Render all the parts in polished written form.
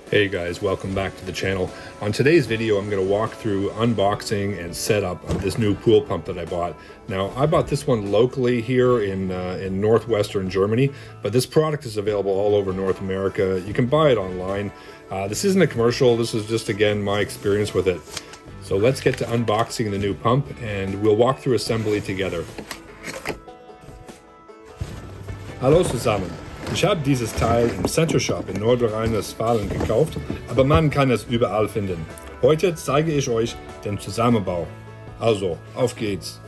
Hey guys, welcome back to the channel. On today's video, I'm going to walk through unboxing and setup of this new pool pump that I bought. Now, I bought this one locally here in northwestern Germany, but this product is available all over North America. You can buy it online. This isn't a commercial. This is just, again, my experience with it. So let's get to unboxing the new pump and we'll walk through assembly together. Hallo zusammen. Ich habe dieses Teil im Center Shop in Nordrhein-Westfalen gekauft, aber man kann es überall finden. Heute zeige ich euch den Zusammenbau. Also, auf geht's!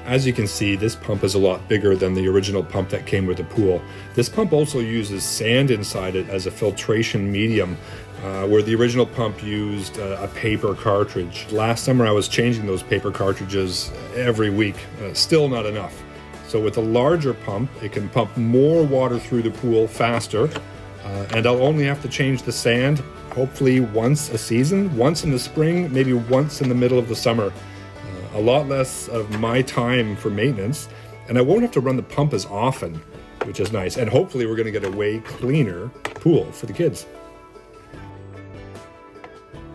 As you can see, this pump is a lot bigger than the original pump that came with the pool. This pump also uses sand inside it as a filtration medium, where the original pump used a paper cartridge. Last summer I was changing those paper cartridges every week, still not enough. So with a larger pump, it can pump more water through the pool faster, and I'll only have to change the sand hopefully once a season, once in the spring, maybe once in the middle of the summer. A lot less of my time for maintenance, and I won't have to run the pump as often, which is nice. And hopefully we're going to get a way cleaner pool for the kids.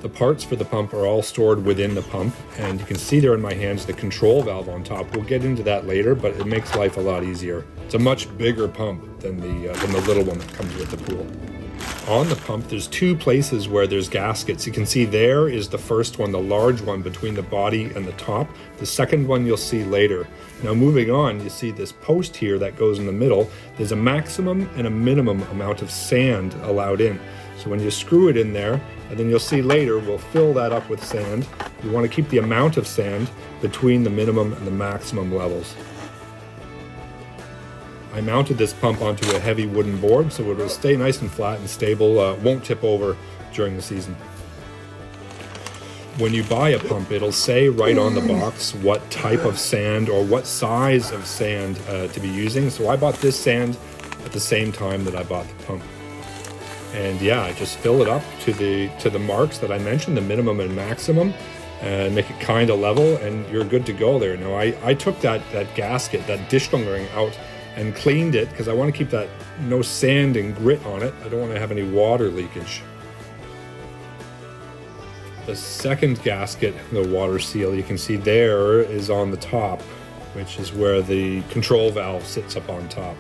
The parts for the pump are all stored within the pump, and you can see there in my hands the control valve on top. We'll get into that later, but it makes life a lot easier. It's a much bigger pump than the little one that comes with the pool. On the pump, there's two places where there's gaskets. You can see there is the first one, the large one between the body and the top. The second one you'll see later. Now moving on, you see this post here that goes in the middle. There's a maximum and a minimum amount of sand allowed in. So when you screw it in there, and then you'll see later, we'll fill that up with sand. You want to keep the amount of sand between the minimum and the maximum levels. I mounted this pump onto a heavy wooden board so it will stay nice and flat and stable, won't tip over during the season. When you buy a pump, it'll say right on the box what type of sand or what size of sand to be using. So I bought this sand at the same time that I bought the pump. And yeah, I just fill it up to the marks that I mentioned, the minimum and maximum, and make it kind of level, and you're good to go there. Now I took that gasket, that Dichtungsring out and cleaned it because I want to keep that no sand and grit on it. I don't want to have any water leakage. The second gasket, the water seal, you can see there is on the top, which is where the control valve sits up on top.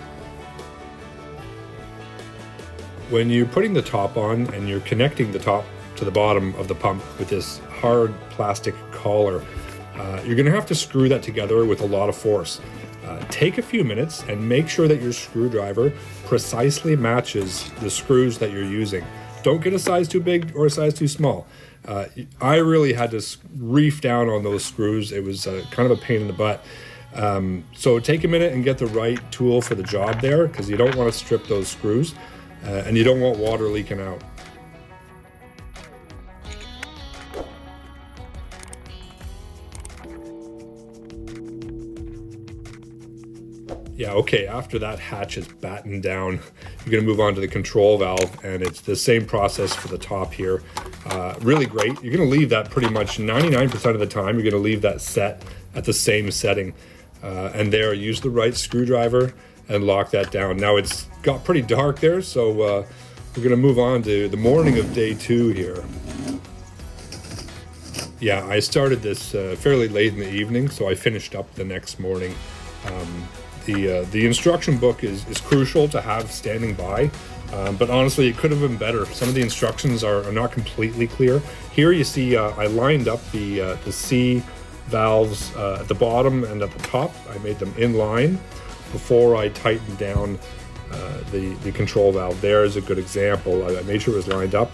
When you're putting the top on and you're connecting the top to the bottom of the pump with this hard plastic collar, you're going to have to screw that together with a lot of force. Take a few minutes and make sure that your screwdriver precisely matches the screws that you're using. Don't get a size too big or a size too small. I really had to reef down on those screws. It was kind of a pain in the butt. So take a minute and get the right tool for the job there, because you don't want to strip those screws. And you don't want water leaking out. Yeah, okay, after that hatch is battened down, you're gonna move on to the control valve, and it's the same process for the top here. Really great. You're gonna leave that pretty much 99% of the time, you're gonna leave that set at the same setting. And there, use the right screwdriver and lock that down. Now it's got pretty dark there, so we're gonna move on to the morning of day 2 here. Yeah, I started this fairly late in the evening, so I finished up the next morning. The instruction book is crucial to have standing by, but honestly it could have been better. Some of the instructions are not completely clear. Here you see I lined up the C valves at the bottom and at the top. I made them in line before I tightened down the control valve. There is a good example. I made sure it was lined up.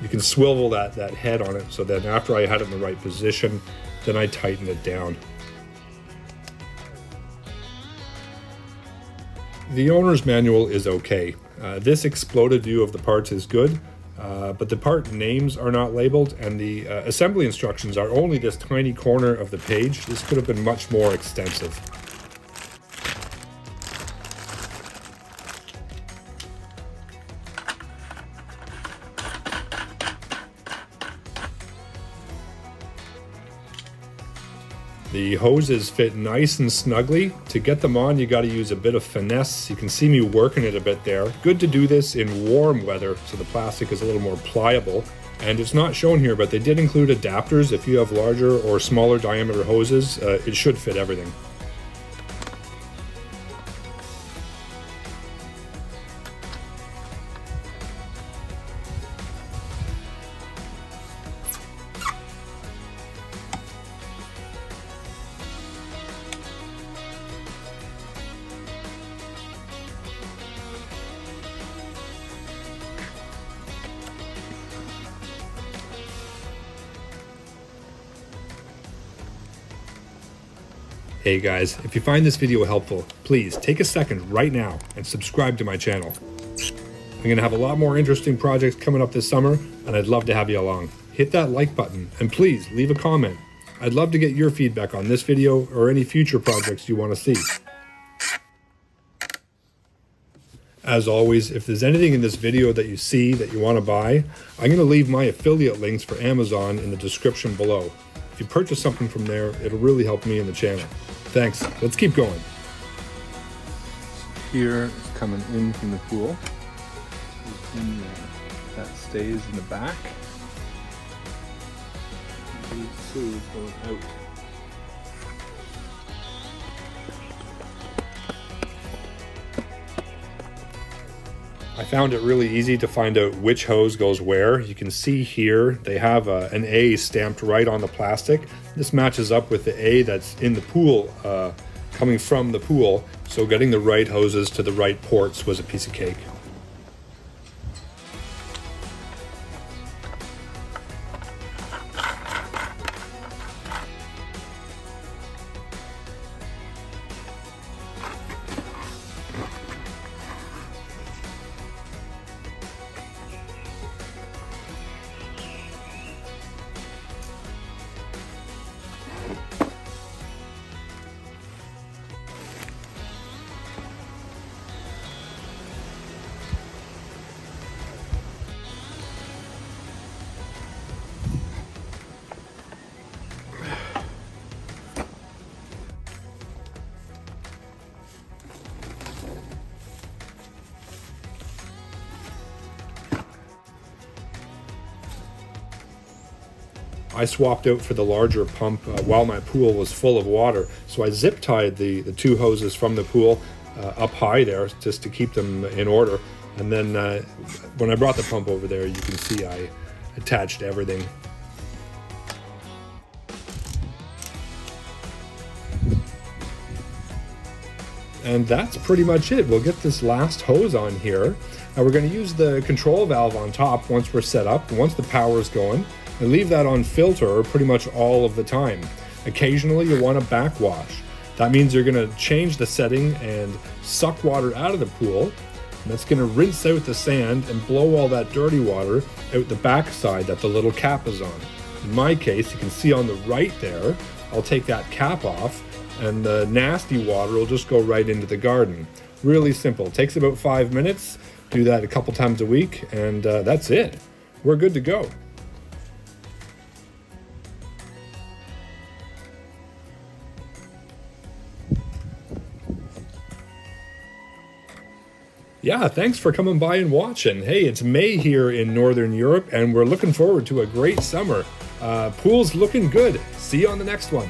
You can swivel that head on it, so then after I had it in the right position, then I tightened it down. The owner's manual is okay. This exploded view of the parts is good, but the part names are not labeled, and the assembly instructions are only this tiny corner of the page. This could have been much more extensive. The hoses fit nice and snugly. To get them on, you got to use a bit of finesse. You can see me working it a bit there. Good to do this in warm weather, so the plastic is a little more pliable. And it's not shown here, but they did include adapters. If you have larger or smaller diameter hoses, it should fit everything. Hey guys, if you find this video helpful, please take a second right now and subscribe to my channel. I'm going to have a lot more interesting projects coming up this summer, and I'd love to have you along. Hit that like button, and please leave a comment. I'd love to get your feedback on this video or any future projects you want to see. As always, if there's anything in this video that you see that you want to buy, I'm going to leave my affiliate links for Amazon in the description below. If you purchase something from there, it'll really help me in the channel. Thanks. Let's keep going. Here is coming in from the pool. That stays in the back. These two going out. I found it really easy to find out which hose goes where. You can see here they have an A stamped right on the plastic. This matches up with the A that's in the pool, coming from the pool, so getting the right hoses to the right ports was a piece of cake. I swapped out for the larger pump while my pool was full of water, so I zip tied the two hoses from the pool up high there just to keep them in order. And then when I brought the pump over there, you can see I attached everything. And that's pretty much it. We'll get this last hose on here. Now we're going to use the control valve on top once we're set up, once the power is going, and leave that on filter pretty much all of the time. Occasionally you want to backwash. That means you're going to change the setting and suck water out of the pool, and that's going to rinse out the sand and blow all that dirty water out the back side that the little cap is on. In my case, you can see on the right there, I'll take that cap off, and the nasty water will just go right into the garden. Really simple. It takes about 5 minutes. Do that a couple times a week, and that's it. We're good to go. Yeah, thanks for coming by and watching. Hey, it's May here in Northern Europe, and we're looking forward to a great summer. Pool's looking good. See you on the next one.